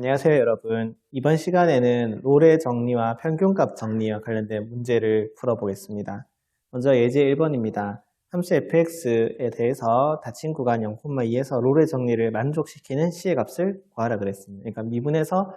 안녕하세요, 여러분. 이번 시간에는 롤의 정리와 평균값 정리와 관련된 문제를 풀어보겠습니다. 먼저 예제 1번입니다. 함수 fx에 대해서 닫힌 구간 0,2에서 롤의 정리를 만족시키는 c의 값을 구하라 그랬습니다. 그러니까 미분해서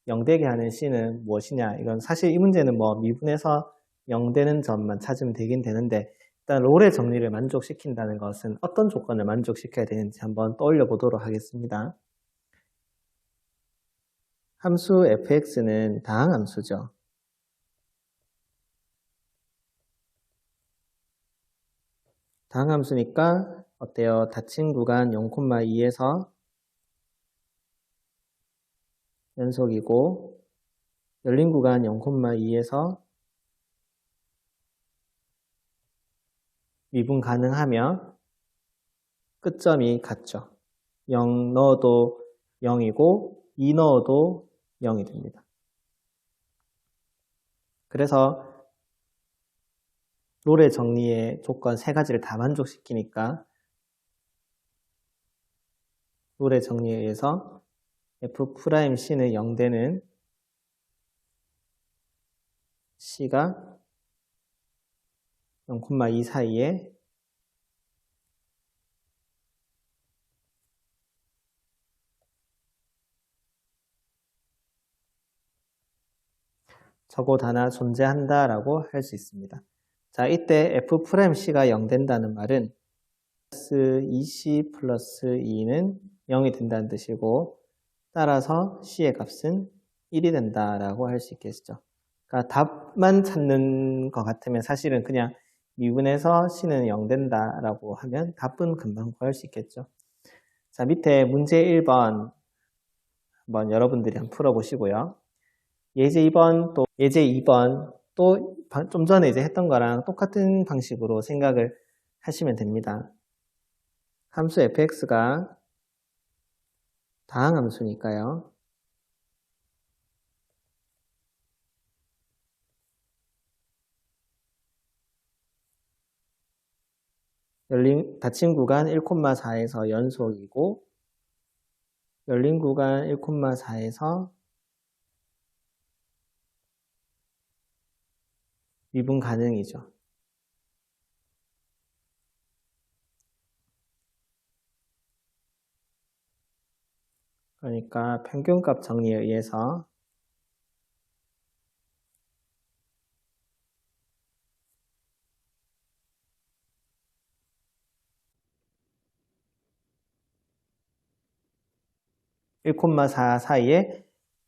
0되게 하는 c는 무엇이냐? 이건 사실 이 문제는 미분해서 0되는 점만 찾으면 되긴 되는데 일단 롤의 정리를 만족시킨다는 것은 어떤 조건을 만족시켜야 되는지 한번 떠올려 보도록 하겠습니다. 함수 fx는 다항함수죠. 다항함수니까 어때요? 닫힌 구간 0,2에서 연속이고 열린 구간 0,2에서 미분 가능하며 끝점이 같죠. 0 넣어도 0이고 2 넣어도 0이 됩니다. 그래서 롤의 정리의 조건 세 가지를 다 만족시키니까 롤의 정리에 의해서 f'c는 0되는 c가 0,2 사이에 적어도 하나 존재한다라고 할 수 있습니다. 자, 이때 f'c가 0 된다는 말은 -2c 플러스 2는 0이 된다는 뜻이고 따라서 c의 값은 1이 된다라고 할 수 있겠죠. 그러니까 답만 찾는 것 같으면 사실은 그냥 미분해서 c는 0 된다라고 하면 답은 금방 구할 수 있겠죠. 자, 밑에 문제 1번 한번 여러분들이 한번 풀어보시고요. 예제 2번 또 좀 전에 이제 했던 거랑 똑같은 방식으로 생각을 하시면 됩니다. 함수 fx가 다항함수니까요. 닫힌 구간 1,4에서 연속이고 열린 구간 1,4에서 미분 가능이죠. 그러니까 평균값 정리에 의해서 (1,4) 사이에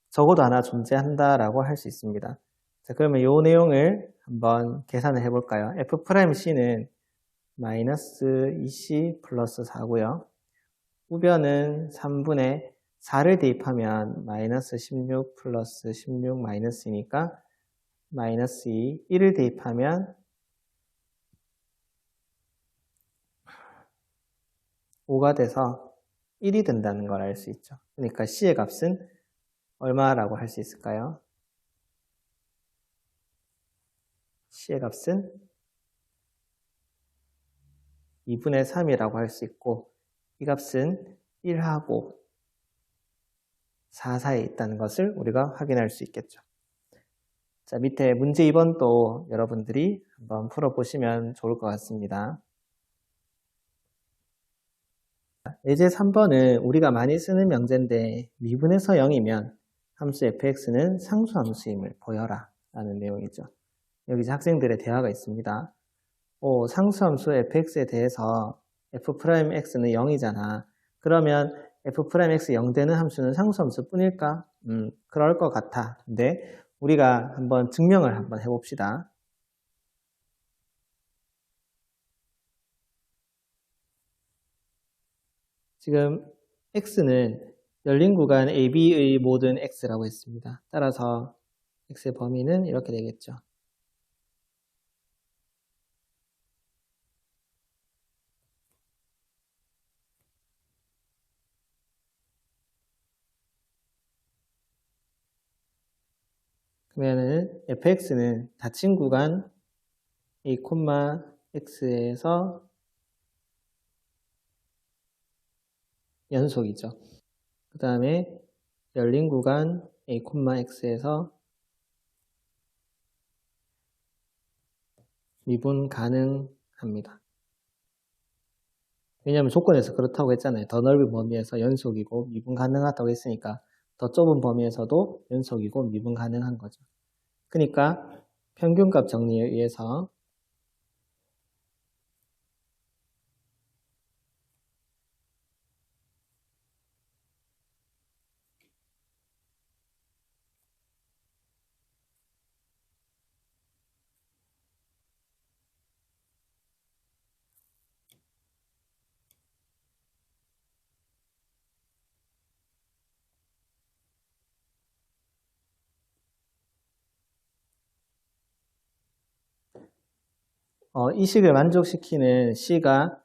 적어도 하나 존재한다라고 할 수 있습니다. 자, 그러면 이 내용을 한번 계산을 해볼까요? f'c는 마이너스 2c 플러스 4고요. 우변은 3분의 4를 대입하면 마이너스 16 플러스 16 마이너스이니까 마이너스 2, 1을 대입하면 5가 돼서 1이 된다는 걸 알 수 있죠. 그러니까 c의 값은 얼마라고 할 수 있을까요? c의 값은 2분의 3이라고 할 수 있고 이 값은 1하고 4 사이에 있다는 것을 우리가 확인할 수 있겠죠. 자, 밑에 문제 2번도 여러분들이 한번 풀어보시면 좋을 것 같습니다. 예제 3번은 우리가 많이 쓰는 명제인데 미분해서 0이면 함수 fx는 상수함수임을 보여라 라는 내용이죠. 여기 학생들의 대화가 있습니다. 상수함수 fx에 대해서 f'x는 0이잖아. 그러면 f'x 0 되는 함수는 상수함수 뿐일까? 그럴 것 같아. 근데 우리가 한번 증명을 한번 해봅시다. 지금 x는 열린 구간 AB의 모든 x라고 했습니다. 따라서 x의 범위는 이렇게 되겠죠. 그러면은 fx는 닫힌 구간 a, x에서 연속이죠. 그 다음에 열린 구간 a, x에서 미분 가능합니다. 왜냐하면 조건에서 그렇다고 했잖아요. 더 넓은 범위에서 연속이고 미분 가능하다고 했으니까 더 좁은 범위에서도 연속이고 미분 가능한 거죠. 그러니까 평균값 정리에 의해서 이 식을 만족시키는 C가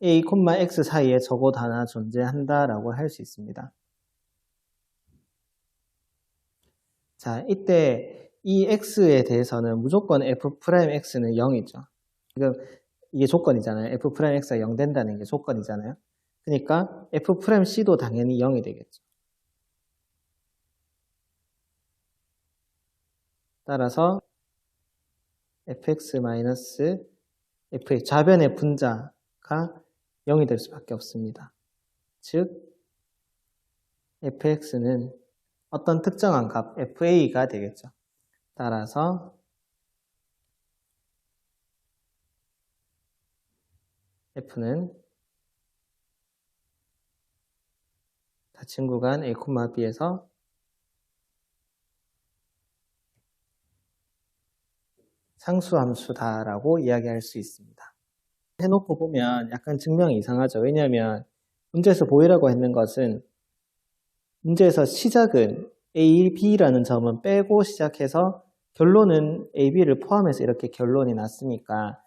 A, X 사이에 적어도 하나 존재한다라고 할 수 있습니다. 자, 이때 이 X에 대해서는 무조건 F'X는 0이죠. 지금 이게 조건이잖아요. F'X가 0 된다는 게 조건이잖아요. 그러니까 F'C도 당연히 0이 되겠죠. 따라서 fx-fx 좌변의 분자가 0이 될 수밖에 없습니다. 즉 fx는 어떤 특정한 값 fa가 되겠죠. 따라서 f는 닫힌 구간 a, b에서 상수함수다라고 이야기할 수 있습니다. 해놓고 보면 약간 증명이 이상하죠. 왜냐하면 문제에서 보이라고 했는 것은 문제에서 시작은 A, B라는 점은 빼고 시작해서 결론은 A, B를 포함해서 이렇게 결론이 났으니까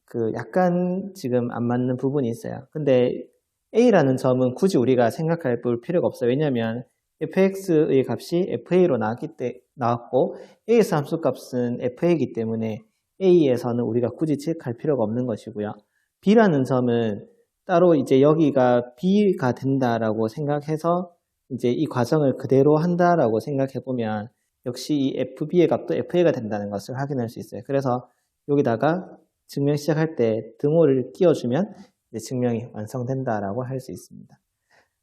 그 약간 지금 안 맞는 부분이 있어요. 근데 A라는 점은 굳이 우리가 생각할 필요가 없어요. 왜냐하면 fx의 값이 fa로 나왔고 A에서 함수 값은 fa이기 때문에 A에서는 우리가 굳이 체크할 필요가 없는 것이고요. B라는 점은 따로 이제 여기가 B가 된다라고 생각해서 이제 이 과정을 그대로 한다라고 생각해 보면 역시 이 FB의 값도 FA가 된다는 것을 확인할 수 있어요. 그래서 여기다가 증명 시작할 때 등호를 끼워주면 이제 증명이 완성된다라고 할 수 있습니다.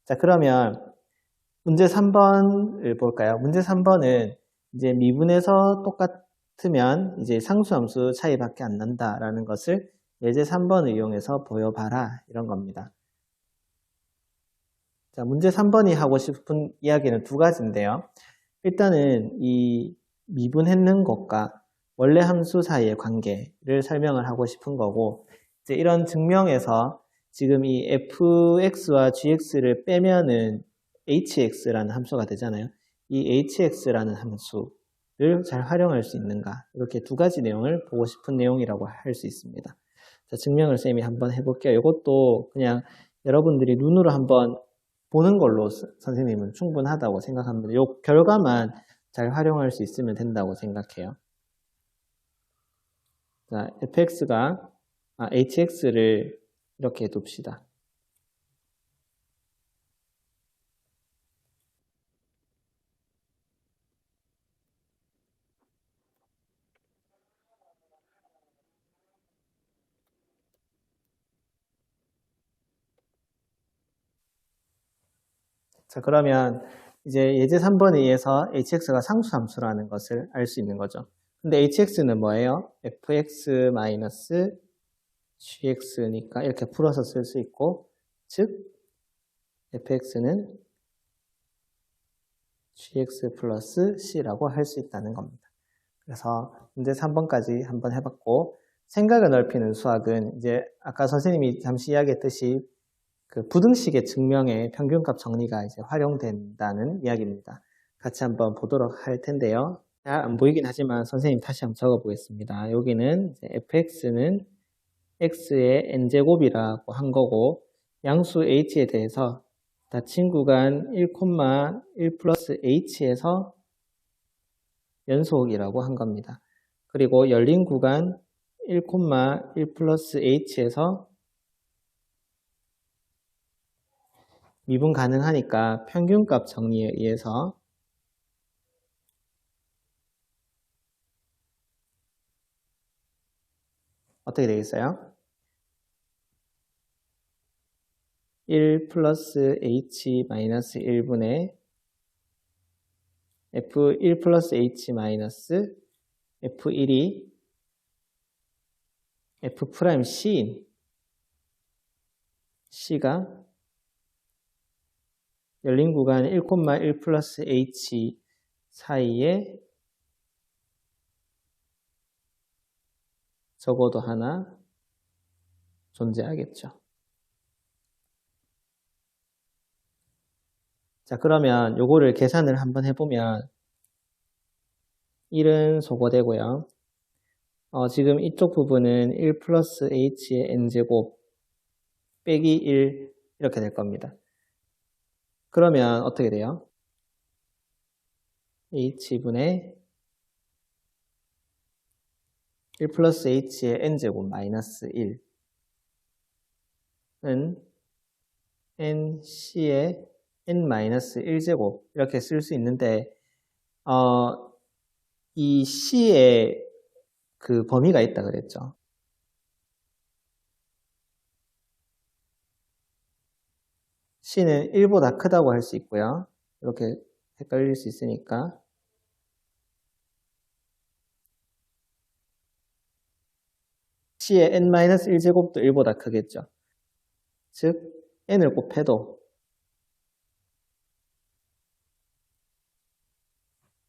자, 그러면 문제 3번을 볼까요? 문제 3번은 이제 미분에서 똑같으면 이제 상수함수 차이밖에 안 난다라는 것을 예제 3번을 이용해서 보여봐라 이런 겁니다. 자, 문제 3번이 하고 싶은 이야기는 두 가지인데요. 일단은 이 미분했는 것과 원래 함수 사이의 관계를 설명을 하고 싶은 거고, 이제 이런 증명에서 지금 이 fx와 gx를 빼면은 hx라는 함수가 되잖아요. 이 hx라는 함수를 잘 활용할 수 있는가, 이렇게 두 가지 내용을 보고 싶은 내용이라고 할 수 있습니다. 자, 증명을 쌤이 한번 해볼게요. 이것도 그냥 여러분들이 눈으로 한번 보는 걸로 선생님은 충분하다고 생각합니다. 이 결과만 잘 활용할 수 있으면 된다고 생각해요. 자, hx를 이렇게 둡시다. 자, 그러면 이제 예제 3번에 의해서 hx가 상수함수라는 것을 알 수 있는 거죠. 근데 hx는 뭐예요? fx-gx니까 이렇게 풀어서 쓸 수 있고, 즉 fx는 gx 플러스 c라고 할 수 있다는 겁니다. 그래서 문제 3번까지 한번 해봤고, 생각을 넓히는 수학은 이제 아까 선생님이 잠시 이야기했듯이 그 부등식의 증명에 평균값 정리가 이제 활용된다는 이야기입니다. 같이 한번 보도록 할 텐데요. 잘 안 보이긴 하지만 선생님 다시 한번 적어 보겠습니다. 여기는 fx는 x의 n제곱이라고 한 거고, 양수 h에 대해서 닫힌 구간 1, 1 플러스 h에서 연속이라고 한 겁니다. 그리고 열린 구간 1, 1 플러스 h에서 미분 가능하니까 평균값 정리에 의해서 어떻게 되겠어요? 1 플러스 h 마이너스 1분의 f1 플러스 h 마이너스 f1이 f 프라임 c인 c가 열린 구간 1,1 플러스 h 사이에 적어도 하나 존재하겠죠. 자, 그러면 요거를 계산을 한번 해보면 1은 소거되고요. 지금 이쪽 부분은 1 플러스 h의 n제곱 빼기 1 이렇게 될 겁니다. 그러면 어떻게 돼요? h분의 1 플러스 h의 n제곱 마이너스 1은 nc의 n 마이너스 1제곱 이렇게 쓸 수 있는데 이 c의 그 범위가 있다 그랬죠. c는 1보다 크다고 할 수 있고요. 이렇게 헷갈릴 수 있으니까 c의 n-1제곱도 1보다 크겠죠. 즉 n을 곱해도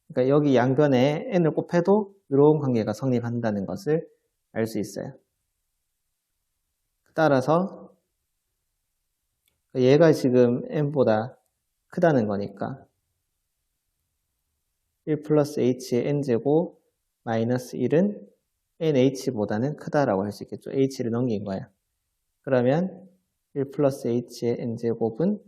그러니까 여기 양변에 n을 곱해도 이런 관계가 성립한다는 것을 알 수 있어요. 따라서 얘가 지금 n보다 크다는 거니까 1 플러스 h의 n제곱 마이너스 1은 nh보다는 크다라고 할 수 있겠죠. h를 넘긴 거야. 그러면 1 플러스 h의 n제곱은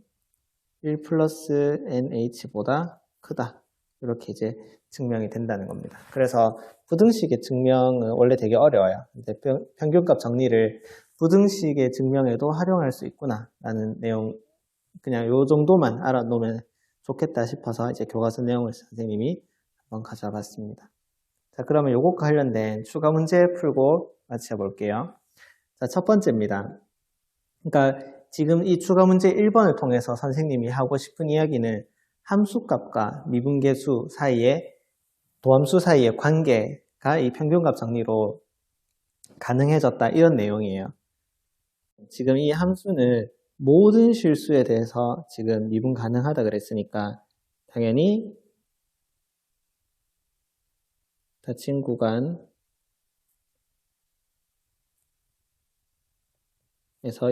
1 플러스 nh보다 크다. 이렇게 이제 증명이 된다는 겁니다. 그래서 부등식의 증명은 원래 되게 어려워요. 근데 평균값 정리를 부등식의 증명에도 활용할 수 있구나 라는 내용, 그냥 요 정도만 알아놓으면 좋겠다 싶어서 이제 교과서 내용을 선생님이 한번 가져와 봤습니다. 자, 그러면 요것과 관련된 추가 문제 풀고 마쳐 볼게요. 자, 첫 번째입니다. 그러니까 지금 이 추가 문제 1번을 통해서 선생님이 하고 싶은 이야기는 함수값과 미분계수 사이에 도함수 사이의 관계가 이 평균값 정리로 가능해졌다 이런 내용이에요. 지금 이 함수는 모든 실수에 대해서 지금 미분 가능하다 그랬으니까 당연히 닫힌 구간에서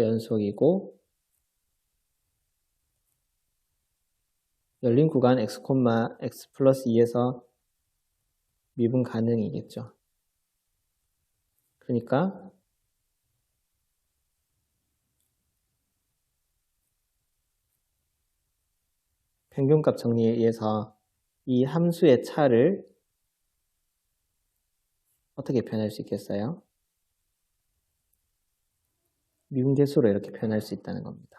연속이고 열린 구간 x, x 플러스 2에서 미분 가능이겠죠. 그러니까 평균값 정리에 의해서 이 함수의 차를 어떻게 표현할 수 있겠어요? 미분계수로 이렇게 표현할 수 있다는 겁니다.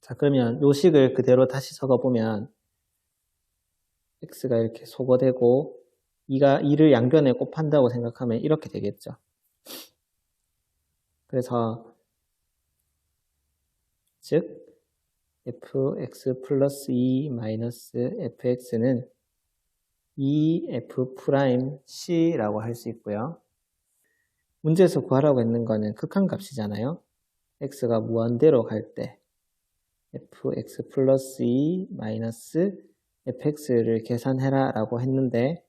자, 그러면 요 식을 그대로 다시 적어보면 x가 이렇게 소거되고 2를 양변에 곱한다고 생각하면 이렇게 되겠죠. 그래서 즉 fx 플러스 2 마이너스 fx는 2f 프라임 c라고 할 수 있고요. 문제에서 구하라고 했는 거는 극한값이잖아요. x가 무한대로 갈 때 fx 플러스 2 마이너스 fx를 계산해라 라고 했는데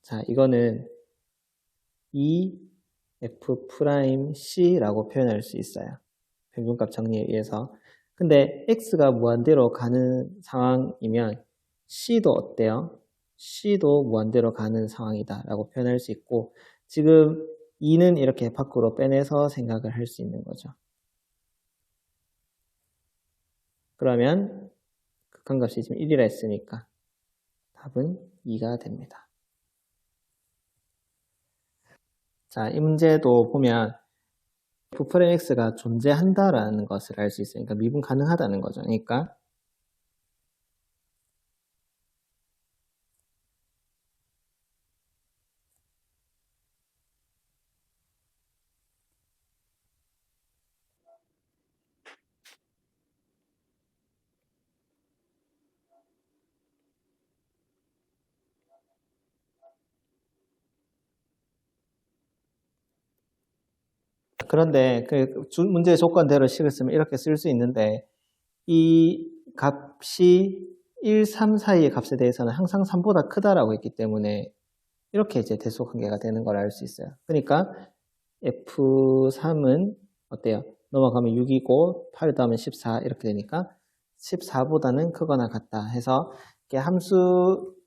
자, 이거는 2f 프라임 c라고 표현할 수 있어요. 평균값 정리에 의해서. 근데 x가 무한대로 가는 상황이면 c도 어때요? c도 무한대로 가는 상황이다 라고 표현할 수 있고, 지금 2는 이렇게 밖으로 빼내서 생각을 할 수 있는 거죠. 그러면 극한값이 지금 1이라 했으니까 답은 2가 됩니다. 자, 이 문제도 보면 F'X가 존재한다라는 것을 알 수 있으니까 그러니까 미분 가능하다는 거죠. 그러니까 그런데 그 문제의 조건대로 식을 쓰면 이렇게 쓸 수 있는데 이 값이 1, 3 사이의 값에 대해서는 항상 3보다 크다라고 했기 때문에 이렇게 이제 대소관계가 되는 걸 알 수 있어요. 그러니까 F3은 어때요? 넘어가면 6이고 8 더하면 14 이렇게 되니까 14보다는 크거나 같다 해서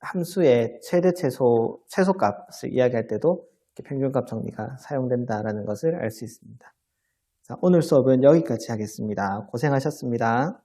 함수의 최대 최소값을 이야기할 때도 평균값 정리가 사용된다라는 것을 알 수 있습니다. 자, 오늘 수업은 여기까지 하겠습니다. 고생하셨습니다.